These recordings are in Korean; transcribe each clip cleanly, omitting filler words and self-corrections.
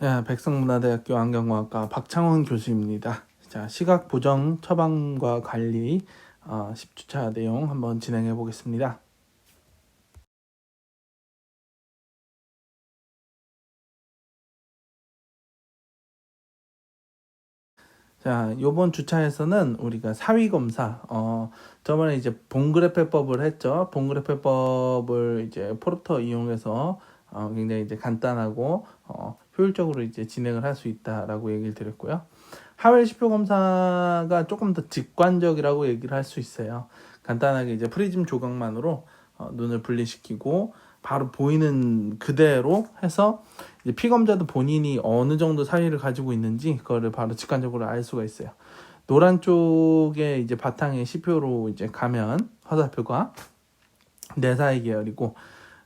네, 백성문화대학교 안경공학과 박창원 교수입니다. 자, 시각 보정 처방과 관리 10주차 내용 한번 진행해 보겠습니다. 자, 요번 주차에서는 우리가 사위검사, 저번에 이제 봉그래프법을 했죠. 봉그래프법을 이제 포르터 이용해서 굉장히 이제 간단하고 효율적으로 이제 진행을 할 수 있다라고 얘기를 드렸고요. 하웰 시표 검사가 조금 더 직관적이라고 얘기를 할 수 있어요. 간단하게 이제 프리즘 조각만으로 눈을 분리시키고 바로 보이는 그대로 해서 이제 피검자도 본인이 어느 정도 사이를 가지고 있는지 그거를 바로 직관적으로 알 수가 있어요. 노란 쪽에 이제 바탕에 시표로 이제 가면 화살표가 내사이 계열이고,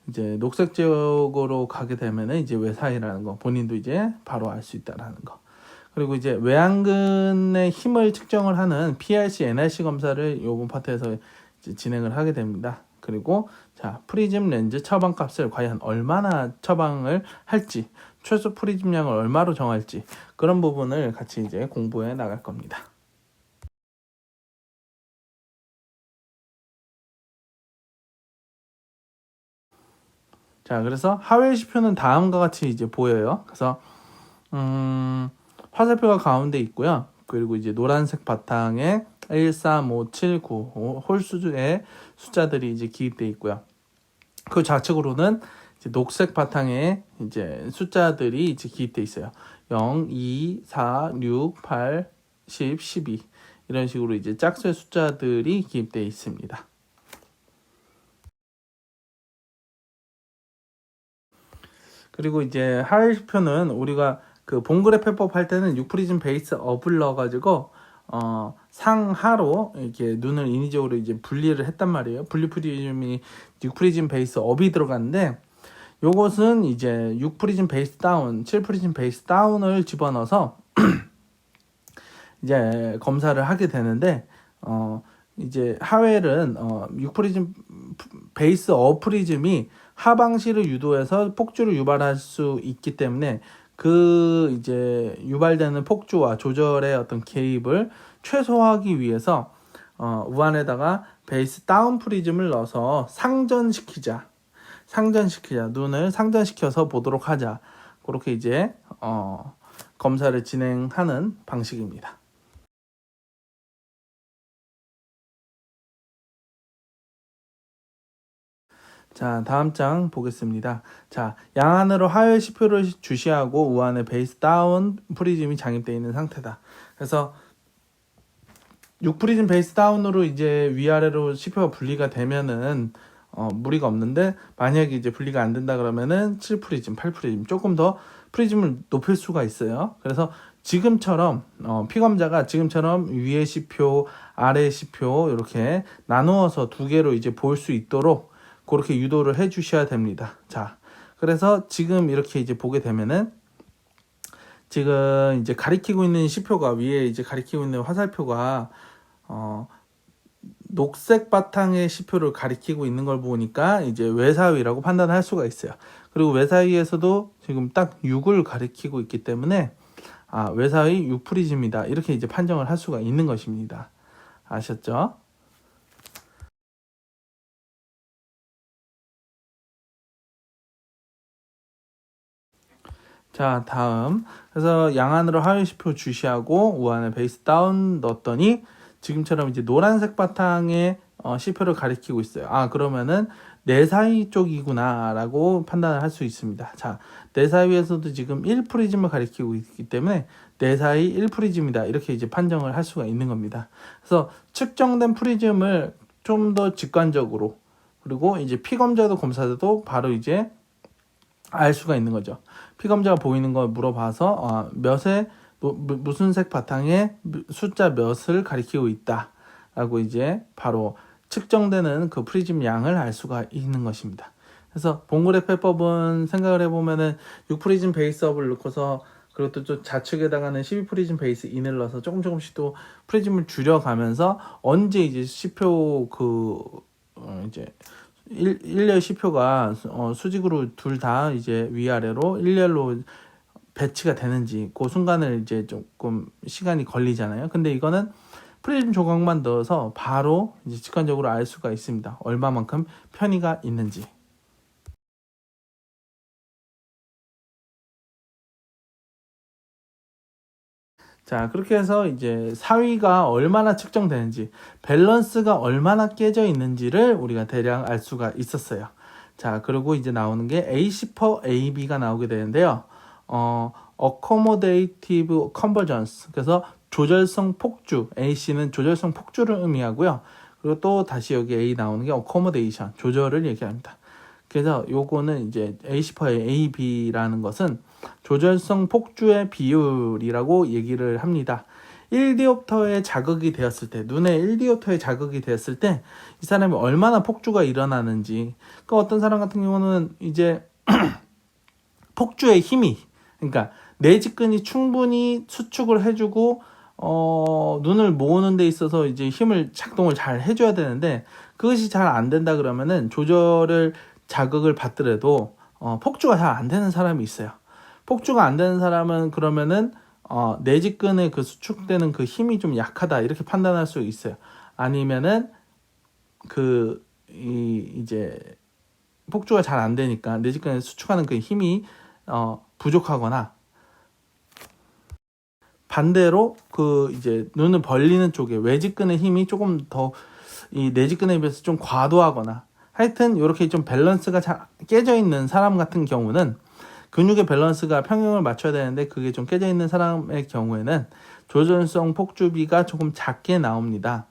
이제 녹색 지역으로 가게 되면은 이제 외사이라는 거 본인도 이제 바로 알 수 있다라는 거. 그리고 이제 외안근의 힘을 측정을 하는 PRC, NRC 검사를 요번 파트에서 이제 진행을 하게 됩니다. 그리고 자, 프리즘 렌즈 처방값을 과연 얼마나 처방을 할지, 최소 프리즘량을 얼마로 정할지, 그런 부분을 같이 이제 공부해 나갈 겁니다. 자, 그래서 하웰 시표는 다음과 같이 이제 보여요. 그래서 화살표가 가운데 있고요. 그리고 이제 노란색 바탕에 1, 3, 5, 7, 9 홀수의 숫자들이 이제 기입되어 있고요. 그 좌측으로는 이제 녹색 바탕에 이제 숫자들이 이제 기입되어 있어요. 0, 2, 4, 6, 8, 10, 12 이런 식으로 이제 짝수의 숫자들이 기입되어 있습니다. 그리고 이제 하이시표는 우리가 그 봉그래프법 할 때는 6프리즘 베이스 업을 넣어가지고 상하로 이렇게 눈을 인위적으로 이제 분리를 했단 말이에요. 분리 프리즘이 6프리즘 베이스 업이 들어갔는데, 요것은 이제 6프리즘 베이스 다운, 7프리즘 베이스 다운을 집어넣어서 이제 검사를 하게 되는데, 이제 하웰은 6프리즘 베이스 업 프리즘이 하방시를 유도해서 폭주를 유발할 수 있기 때문에 그 이제 유발되는 폭주와 조절의 어떤 개입을 최소화하기 위해서 우안에다가 베이스 다운 프리즘을 넣어서 상전시키자, 눈을 상전시켜서 보도록 하자, 그렇게 이제 검사를 진행하는 방식입니다. 자, 다음 장 보겠습니다. 자, 양안으로 하열 시표를 주시하고 우안에 베이스 다운 프리즘이 장입되어 있는 상태다. 그래서 6프리즘 베이스 다운으로 이제 위아래로 시표가 분리가 되면은 무리가 없는데, 만약에 이제 분리가 안 된다 그러면은 7프리즘, 8프리즘 조금 더 프리즘을 높일 수가 있어요. 그래서 지금처럼 피검자가 지금처럼 위에 시표, 아래 시표 이렇게 나누어서 두 개로 이제 볼 수 있도록 그렇게 유도를 해 주셔야 됩니다. 자, 그래서 지금 이렇게 이제 보게 되면은 지금 이제 가리키고 있는 시표가, 위에 이제 가리키고 있는 화살표가 녹색 바탕의 시표를 가리키고 있는 걸 보니까 이제 외사위라고 판단할 수가 있어요. 그리고 외사위에서도 지금 딱 6을 가리키고 있기 때문에 외사위 6프리즘이다, 이렇게 이제 판정을 할 수가 있는 것입니다. 아셨죠? 자, 다음. 그래서 양안으로 하위시표 주시하고 우안에 베이스 다운 넣었더니 지금처럼 이제 노란색 바탕에 시표를 가리키고 있어요. 그러면은 내사이 쪽이구나라고 판단을 할 수 있습니다. 자, 내사이에서도 지금 1프리즘을 가리키고 있기 때문에 내사이 1프리즘이다, 이렇게 이제 판정을 할 수가 있는 겁니다. 그래서 측정된 프리즘을 좀 더 직관적으로, 그리고 이제 피검자도 검사도 바로 이제 알 수가 있는 거죠. 피검자가 보이는 걸 물어봐서 몇에 무슨 색 바탕에 숫자 몇을 가리키고 있다라고 이제 바로 측정되는 그 프리즘 양을 알 수가 있는 것입니다. 그래서 봉그래프법은 생각을 해보면은 6프리즘 베이스업을 넣고서, 그리고 또 좌측에다가는 12프리즘 베이스 인을 넣어서 조금씩 또 프리즘을 줄여가면서 언제 이제 시표 이제 일렬 시표가 수직으로 둘 다 이제 위아래로 일렬로 배치가 되는지 그 순간을 이제 조금 시간이 걸리잖아요. 근데 이거는 프리즘 조각만 넣어서 바로 이제 직관적으로 알 수가 있습니다. 얼마만큼 편의가 있는지. 자, 그렇게 해서 이제 사위가 얼마나 측정되는지, 밸런스가 얼마나 깨져 있는지를 우리가 대략 알 수가 있었어요. 자, 그리고 이제 나오는 게 AC per AB가 나오게 되는데요. accommodative convergence. 그래서 조절성 폭주. AC는 조절성 폭주를 의미하고요. 그리고 또 다시 여기 A 나오는 게 accommodation. 조절을 얘기합니다. 그래서 요거는 이제 AC per AB라는 것은 조절성 폭주의 비율이라고 얘기를 합니다. 1디옵터에 자극이 되었을 때, 눈에 1디옵터에 자극이 되었을 때, 이 사람이 얼마나 폭주가 일어나는지. 그러니까 어떤 사람 같은 경우는 이제 폭주의 힘이, 그러니까 내직근이 충분히 수축을 해주고, 눈을 모으는 데 있어서 이제 힘을 작동을 잘 해줘야 되는데, 그것이 잘 안 된다 그러면은 조절을 자극을 받더라도, 폭주가 잘 안 되는 사람이 있어요. 폭주가 안 되는 사람은 그러면은 내직근의 그 수축되는 그 힘이 좀 약하다 이렇게 판단할 수 있어요. 아니면은 이제 폭주가 잘 안 되니까 내직근에 수축하는 그 힘이 부족하거나 반대로 이제 눈을 벌리는 쪽에 외직근의 힘이 조금 더 이 내직근에 비해서 좀 과도하거나 하여튼 이렇게 좀 밸런스가 잘 깨져 있는 사람 같은 경우는 근육의 밸런스가 평형을 맞춰야 되는데 그게 좀 깨져 있는 사람의 경우에는 조절성 폭주비가 조금 작게 나옵니다.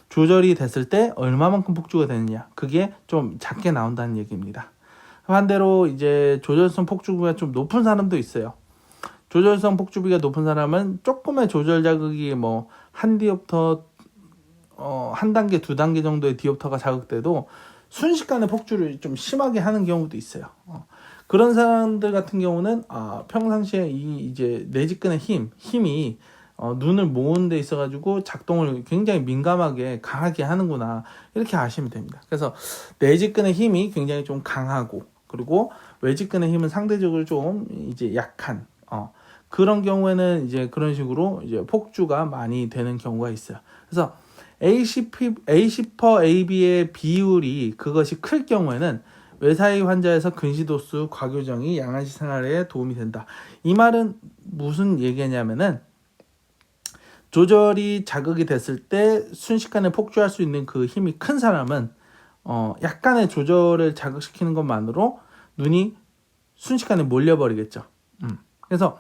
조절이 됐을 때 얼마만큼 폭주가 되느냐 그게 좀 작게 나온다는 얘기입니다. 반대로 이제 조절성 폭주비가 좀 높은 사람도 있어요. 조절성 폭주비가 높은 사람은 조금의 조절 자극이 뭐 한 디옵터 한 단계 두 단계 정도의 디옵터가 자극돼도 순식간에 폭주를 좀 심하게 하는 경우도 있어요. 그런 사람들 같은 경우는 평상시에 이제 내직근의 힘이 눈을 모으는 데 있어가지고 작동을 굉장히 민감하게 강하게 하는구나 이렇게 아시면 됩니다. 그래서 내직근의 힘이 굉장히 좀 강하고 그리고 외직근의 힘은 상대적으로 좀 이제 약한 그런 경우에는 이제 그런 식으로 이제 폭주가 많이 되는 경우가 있어요. 그래서 AC per AB의 비율이 그것이 클 경우에는 외사의 환자에서 근시도수 과교정이 양안시 생활에 도움이 된다. 이 말은 무슨 얘기냐면은 조절이 자극이 됐을 때 순식간에 폭주할 수 있는 그 힘이 큰 사람은 약간의 조절을 자극시키는 것만으로 눈이 순식간에 몰려버리겠죠. 그래서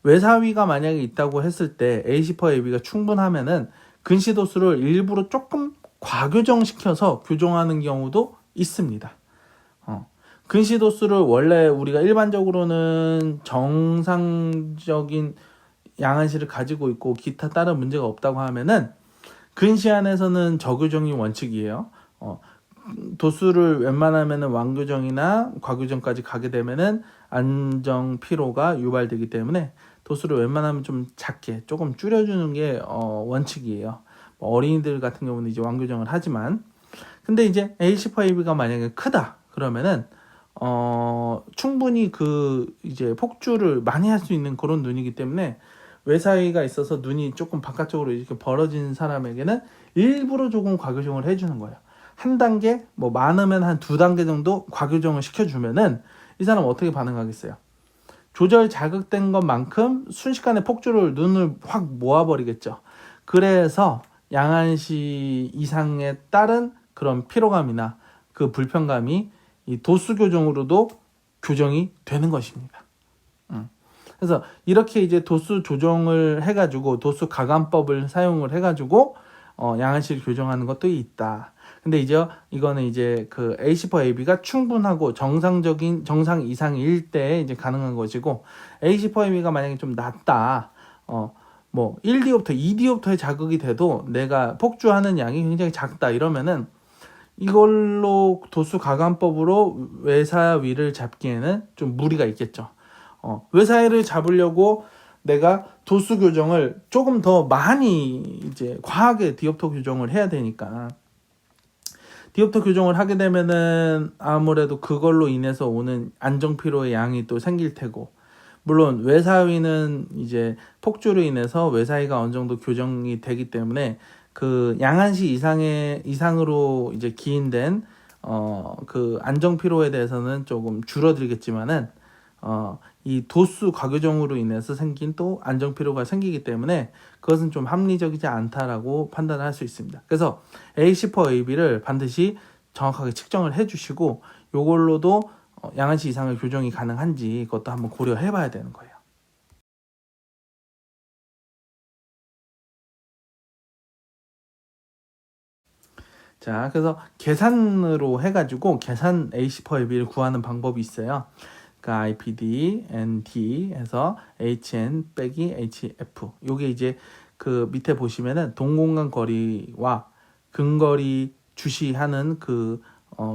외사위가 만약에 있다고 했을 때 AC per AB가 충분하면은 근시도수를 일부러 조금 과교정시켜서 교정하는 경우도 있습니다. 근시도수를 원래 우리가 일반적으로는 정상적인 양안시를 가지고 있고 기타 다른 문제가 없다고 하면은 근시 안에서는 저교정이 원칙이에요. 도수를 웬만하면은 완교정이나 과교정까지 가게 되면은 안정 피로가 유발되기 때문에 도수를 웬만하면 좀 작게 조금 줄여주는 게 원칙이에요. 어린이들 같은 경우는 이제 완교정을 하지만 근데 이제 AC5B가 만약에 크다 그러면은 충분히 이제 폭주를 많이 할 수 있는 그런 눈이기 때문에 외사위가 있어서 눈이 조금 바깥쪽으로 이렇게 벌어진 사람에게는 일부러 조금 과교정을 해주는 거예요. 한 단계, 뭐 많으면 한 두 단계 정도 과교정을 시켜주면은 이 사람 어떻게 반응하겠어요? 조절 자극된 것만큼 순식간에 폭주를 눈을 확 모아버리겠죠. 그래서 양안시 이상에 따른 그런 피로감이나 그 불편감이 이 도수 교정으로도 교정이 되는 것입니다. 그래서 이렇게 이제 도수 조정을 해가지고 도수 가감법을 사용을 해가지고 양안시를 교정하는 것도 있다. 근데 이거는 이제 그 AC per AB가 충분하고 정상 이상일 때 이제 가능한 것이고 AC per AB가 만약에 좀 낮다. 뭐 1디옵터, 2디옵터의 자극이 돼도 내가 폭주하는 양이 굉장히 작다 이러면은 이걸로 도수 가감법으로 외사위를 잡기에는 좀 무리가 있겠죠. 외사위를 잡으려고 내가 도수 교정을 조금 더 많이 이제 과하게 디옵터 교정을 해야 되니까 디옵터 교정을 하게 되면은 아무래도 그걸로 인해서 오는 안정 피로의 양이 또 생길 테고 물론 외사위는 이제 폭주로 인해서 외사위가 어느 정도 교정이 되기 때문에 그 양한시 이상으로 이제 기인된 그 안정 피로에 대해서는 조금 줄어들겠지만은 이 도수 과교정으로 인해서 생긴 또 안정 피로가 생기기 때문에 그것은 좀 합리적이지 않다라고 판단할 수 있습니다. 그래서 A10/AB를 반드시 정확하게 측정을 해주시고 요걸로도 양한시 이상의 교정이 가능한지 그것도 한번 고려해 봐야 되는 거예요. 자, 그래서 계산으로 해가지고 계산 A10/AB를 구하는 방법이 있어요. 그러니까 IPD, ND 해서 HN 빼기 HF. 요게 이제 그 밑에 보시면은 동공간 거리와 근거리 주시하는 그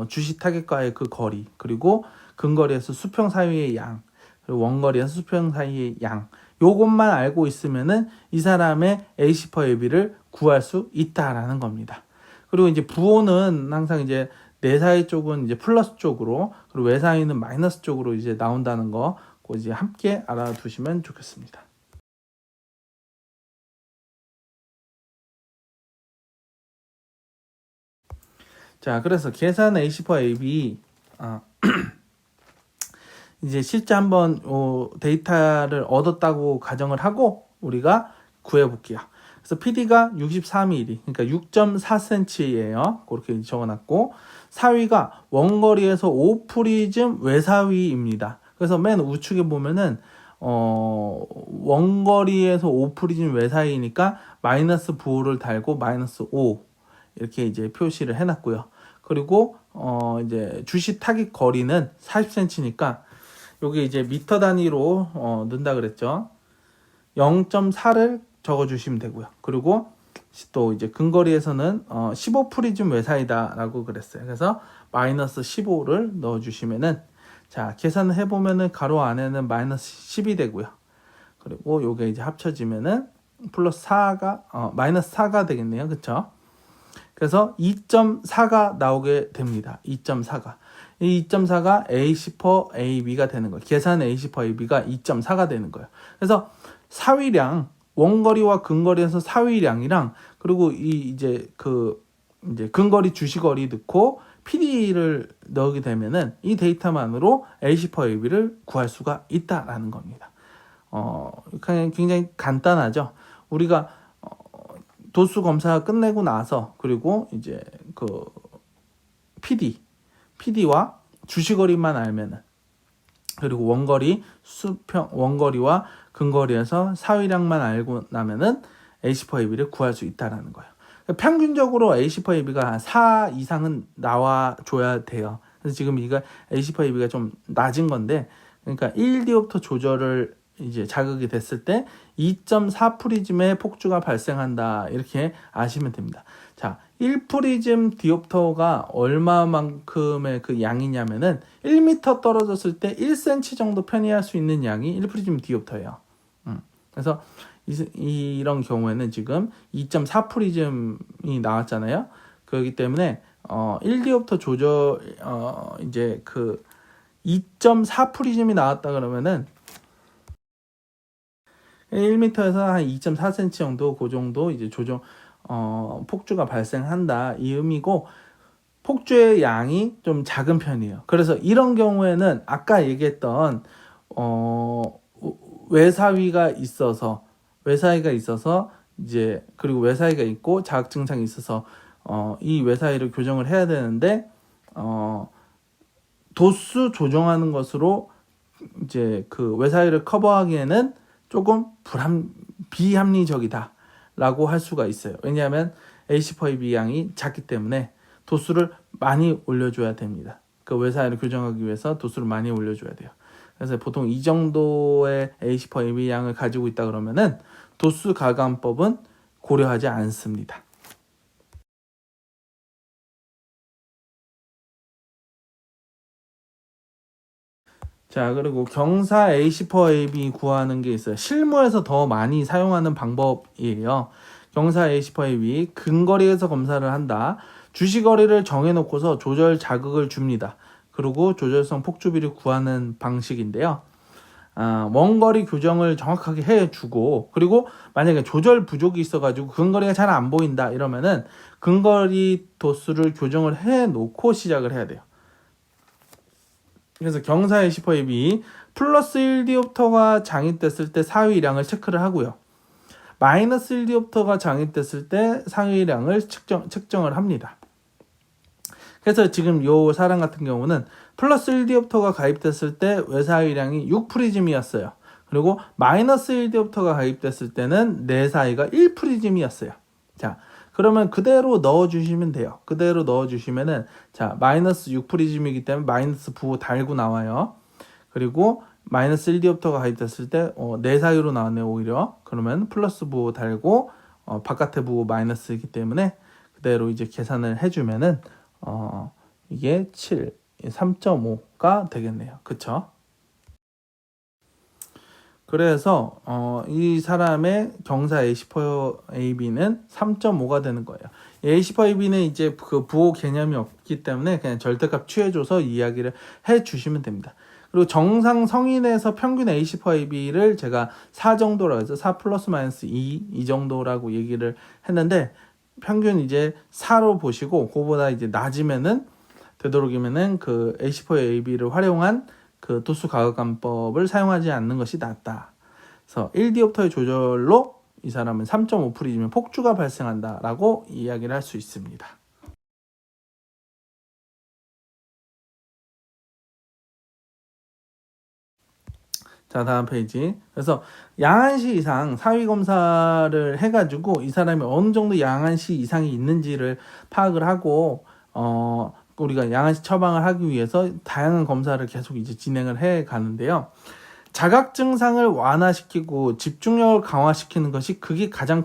주시 타겟과의 그 거리, 그리고 근거리에서 수평 사이의 양, 그리고 원거리에서 수평 사이의 양, 요것만 알고 있으면은 이 사람의 A10/AB를 구할 수 있다라는 겁니다. 그리고 이제 부호는 항상 이제 내사이 쪽은 이제 플러스 쪽으로, 그리고 외사이는 마이너스 쪽으로 이제 나온다는 거, 그거 이제 함께 알아두시면 좋겠습니다. 자, 그래서 계산 A10/AB 이제 실제 한번 데이터를 얻었다고 가정을 하고 우리가 구해볼게요. 그래서 PD가 63mm, 그러니까 6.4cm예요. 그렇게 적어놨고, 사위가 원거리에서 5프리즘 외사위입니다. 그래서 맨 우측에 보면은 원거리에서 5프리즘 외사위니까 마이너스 부호를 달고 마이너스 5 이렇게 이제 표시를 해놨고요. 그리고 이제 주시 타깃 거리는 40cm니까 요게 이제 미터 단위로 넣는다 그랬죠. 0.4를 적어주시면 되고요. 그리고 또 이제 근거리에서는 15프리즘 외사이다라고 그랬어요. 그래서 마이너스 15를 넣어주시면은, 자, 계산을 해보면은 가로 안에는 마이너스 10이 되고요. 그리고 요게 이제 합쳐지면은 플러스 4가 마이너스 4가 되겠네요. 그쵸? 그래서 2.4가 나오게 됩니다. 2.4가. 이 2.4가 A10/AB가 되는 거예요. 계산 A10/AB가 2.4가 되는 거예요. 그래서 사위량, 원거리와 근거리에서 사위량이랑, 그리고 이제 근거리 주시거리 넣고 PD를 넣게 되면은 이 데이터만으로 A10/AB를 구할 수가 있다라는 겁니다. 굉장히 간단하죠. 우리가 도수 검사 끝내고 나서, 그리고 이제 그 PD와 주시거리만 알면은, 그리고 원거리와 근거리에서 사위량만 알고 나면은 A10/AB를 구할 수 있다라는 거예요. 평균적으로 A10/AB가 4 이상은 나와줘야 돼요. 그래서 지금 이거 A10/AB가 좀 낮은 건데, 그러니까 1디옵터 조절을 이제 자극이 됐을 때 2.4 프리즘의 폭주가 발생한다, 이렇게 아시면 됩니다. 자, 1프리즘 디옵터가 얼마만큼의 그 양이냐면은 1m 떨어졌을 때 1cm 정도 편의할 수 있는 양이 1프리즘 디옵터예요. 그래서 이런 경우에는 지금 2.4 프리즘이 나왔잖아요. 그렇기 때문에 1디옵터 조절 이제 그 2.4 프리즘이 나왔다 그러면은 1m에서 한 2.4cm 정도, 그 정도 이제 조정 폭주가 발생한다, 이 의미고, 폭주의 양이 좀 작은 편이에요. 그래서 이런 경우에는 아까 얘기했던 외사위가 있어서 이제, 그리고 외사위가 있고 자극 증상이 있어서 이 외사위를 교정을 해야 되는데 도수 조정하는 것으로 이제 그 외사위를 커버하기에는 조금 비합리적이다라고 할 수가 있어요. 왜냐하면 A10/AB 양이 작기 때문에 도수를 많이 올려줘야 됩니다. 그 외사위를 교정하기 위해서 도수를 많이 올려줘야 돼요. 그래서 보통 이 정도의 A10/AB 양을 가지고 있다 그러면은 도수 가감법은 고려하지 않습니다. 자, 그리고 경사 A10/AB 구하는 게 있어요. 실무에서 더 많이 사용하는 방법이에요. 경사 A10/AB, 근거리에서 검사를 한다. 주시거리를 정해놓고서 조절 자극을 줍니다. 그리고 조절성 폭주비를 구하는 방식인데요. 원거리 교정을 정확하게 해주고, 그리고 만약에 조절 부족이 있어가지고 근거리가 잘 안 보인다 이러면은 근거리 도수를 교정을 해놓고 시작을 해야 돼요. 그래서 경사 A10A/B 플러스 1디옵터가 장입됐을 때 사위량을 체크를 하고요. 마이너스 1디옵터가 장입됐을 때 사위량을 측정을 합니다. 그래서 지금 요 사람 같은 경우는 플러스 1디옵터가 가입됐을 때 외사위량이 6프리즘이었어요. 그리고 마이너스 1디옵터가 가입됐을 때는 내사위가 1프리즘이었어요. 자, 그러면 그대로 넣어주시면 돼요. 그대로 넣어주시면은, 자, 마이너스 6프리즘이기 때문에 마이너스 부 달고 나와요. 그리고 마이너스 1디옵터가 가입됐을 때 내사위로 나왔네요, 오히려. 그러면 플러스 부 달고 바깥에 부 마이너스이기 때문에 그대로 이제 계산을 해주면은 이게 7, 3.5가 되겠네요. 그쵸? 그래서 이 사람의 경사 A10AB는 3.5가 되는 거예요. A10AB는 이제 그 부호 개념이 없기 때문에 그냥 절대값 취해줘서 이야기를 해주시면 됩니다. 그리고 정상 성인에서 평균 A10AB를 제가 4 정도라고 해서 4 플러스 마이너스 2 이 정도라고 얘기를 했는데, 평균 이제 4로 보시고 그거보다 이제 낮으면은 되도록이면은 그 A10AB를 활용한 그 도수 가극관법을 사용하지 않는 것이 낫다. 그래서 1디옵터의 조절로 이 사람은 3.5프리즘의 폭주가 발생한다라고 이야기를 할 수 있습니다. 자, 다음 페이지. 그래서 양한시 이상 사위 검사를 해가지고 이 사람이 어느 정도 양한시 이상이 있는지를 파악을 하고 우리가 양한시 처방을 하기 위해서 다양한 검사를 계속 이제 진행을 해 가는데요. 자각 증상을 완화시키고 집중력을 강화시키는 것이 그게 가장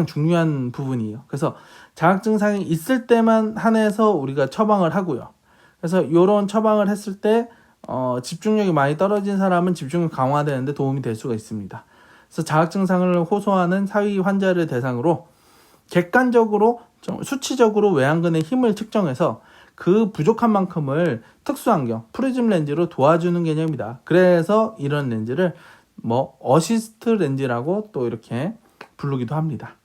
중요한 부분이에요. 그래서 자각 증상이 있을 때만 한해서 우리가 처방을 하고요. 그래서 이런 처방을 했을 때 집중력이 많이 떨어진 사람은 집중력 강화되는데 도움이 될 수가 있습니다. 그래서 자각 증상을 호소하는 사위 환자를 대상으로 객관적으로 수치적으로 외안근의 힘을 측정해서 그 부족한 만큼을 특수안경, 프리즘 렌즈로 도와주는 개념이다. 그래서 이런 렌즈를 어시스트 렌즈라고 또 이렇게 부르기도 합니다.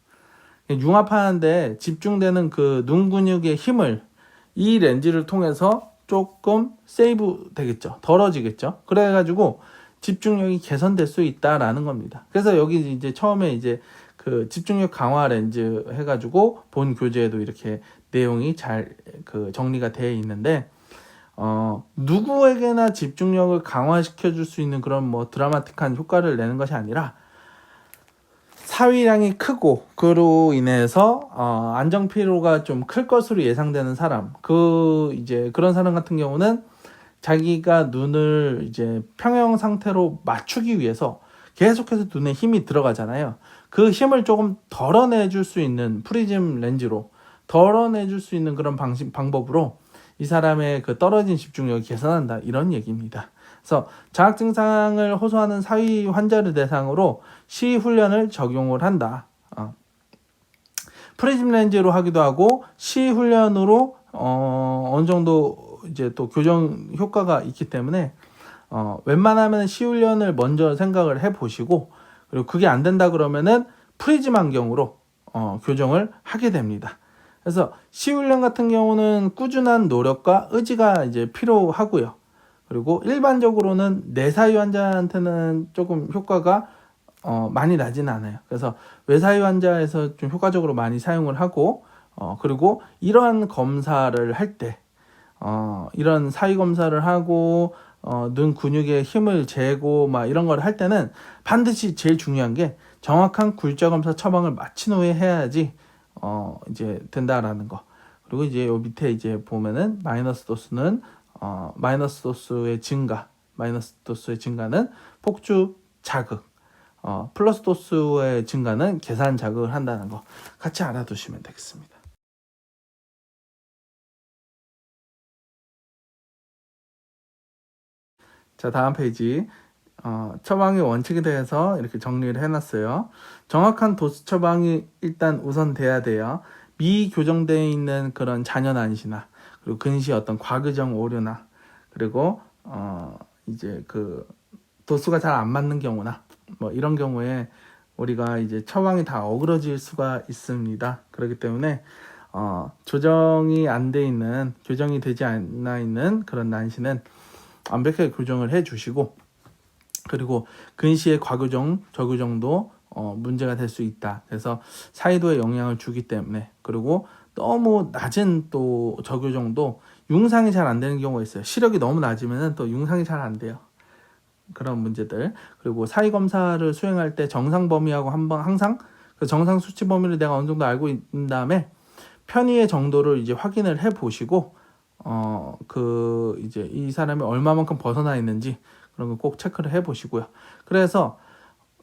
융합하는데 집중되는 그 눈 근육의 힘을 이 렌즈를 통해서 조금 세이브 되겠죠. 덜어지겠죠. 그래가지고 집중력이 개선될 수 있다라는 겁니다. 그래서 여기 이제 처음에 이제 그 집중력 강화 렌즈 해가지고 본 교재에도 이렇게 내용이 잘 그 정리가 되어 있는데, 누구에게나 집중력을 강화시켜 줄 수 있는 그런 드라마틱한 효과를 내는 것이 아니라 사위량이 크고 그로 인해서 안정 피로가 좀 클 것으로 예상되는 사람, 그런 사람 같은 경우는 자기가 눈을 이제 평형 상태로 맞추기 위해서 계속해서 눈에 힘이 들어가잖아요. 그 힘을 조금 덜어내줄 수 있는 프리즘 렌즈로 덜어내줄 수 있는 그런 방법으로 이 사람의 그 떨어진 집중력을 개선한다, 이런 얘기입니다. 그래서 자각 증상을 호소하는 사위 환자를 대상으로 시 훈련을 적용을 한다. 프리즘 렌즈로 하기도 하고 시 훈련으로 어느 정도 이제 또 교정 효과가 있기 때문에 웬만하면 시 훈련을 먼저 생각을 해보시고, 그리고 그게 안 된다 그러면은 프리즘 안경으로 교정을 하게 됩니다. 그래서 시 훈련 같은 경우는 꾸준한 노력과 의지가 이제 필요하고요. 그리고 일반적으로는 내사위 환자한테는 조금 효과가 많이 나지는 않아요. 그래서 외사위 환자에서 좀 효과적으로 많이 사용을 하고, 그리고 이러한 검사를 할 때, 이런 사위 검사를 하고 눈 근육의 힘을 재고 이런 걸 할 때는 반드시 제일 중요한 게 정확한 굴절 검사 처방을 마친 후에 해야지 이제 된다라는 거. 그리고 이제 요 밑에 이제 보면은 마이너스 도수는 마이너스 도수의 증가는 폭주 자극, 플러스 도수의 증가는 계산 자극을 한다는 거 같이 알아두시면 되겠습니다. 자, 다음 페이지. 처방의 원칙에 대해서 이렇게 정리를 해놨어요. 정확한 도수 처방이 일단 우선 돼야 돼요. 미교정되어 있는 그런 잔여 난시나, 그리고 근시 어떤 과교정 오류나, 그리고 이제 그 도수가 잘 안 맞는 경우나 뭐 이런 경우에 우리가 이제 처방이 다 어그러질 수가 있습니다. 그렇기 때문에 조정이 안 돼 있는, 교정이 되지 않아 있는 그런 난시는 완벽하게 교정을 해 주시고, 그리고 근시의 과교정, 저교정도 문제가 될 수 있다. 그래서 사이도에 영향을 주기 때문에, 그리고 너무 낮은 또 저교정도 융상이 잘 안 되는 경우가 있어요. 시력이 너무 낮으면 또 융상이 잘 안 돼요. 그런 문제들. 그리고 사이 검사를 수행할 때 정상 범위하고 항상 그 정상 수치 범위를 내가 어느 정도 알고 있는 다음에 편의의 정도를 이제 확인을 해 보시고 그 이제 이 사람이 얼마만큼 벗어나 있는지 그런 거 꼭 체크를 해 보시고요. 그래서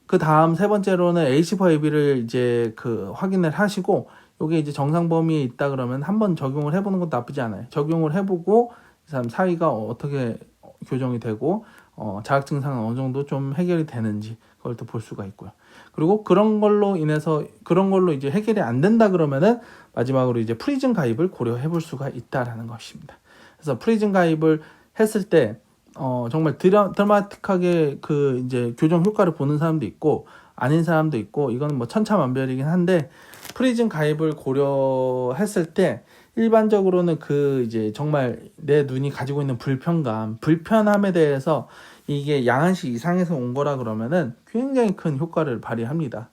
그 다음 세 번째로는 A10-AB를 이제 그 확인을 하시고, 요게 이제 정상 범위에 있다 그러면 한번 적용을 해보는 것도 나쁘지 않아요. 적용을 해보고 이 사람 사이가 어떻게 교정이 되고 자각 증상은 어느 정도 좀 해결이 되는지 그걸 또 볼 수가 있고요. 그리고 그런 걸로 이제 해결이 안 된다 그러면은 마지막으로 이제 프리즘 가입을 고려해 볼 수가 있다라는 것입니다. 그래서 프리즘 가입을 했을 때 정말 드라마틱하게 그 이제 교정 효과를 보는 사람도 있고 아닌 사람도 있고, 이건 뭐 천차만별이긴 한데, 프리즘 가입을 고려했을 때 일반적으로는 그 이제 정말 내 눈이 가지고 있는 불편함에 대해서 이게 양한시 이상에서 온 거라 그러면은 굉장히 큰 효과를 발휘합니다.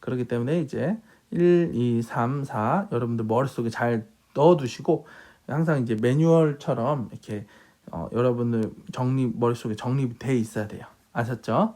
그렇기 때문에 이제 1, 2, 3, 4 여러분들 머릿속에 잘 넣어두시고, 항상 이제 매뉴얼처럼 이렇게 여러분들 머릿속에 정립돼 있어야 돼요. 아셨죠?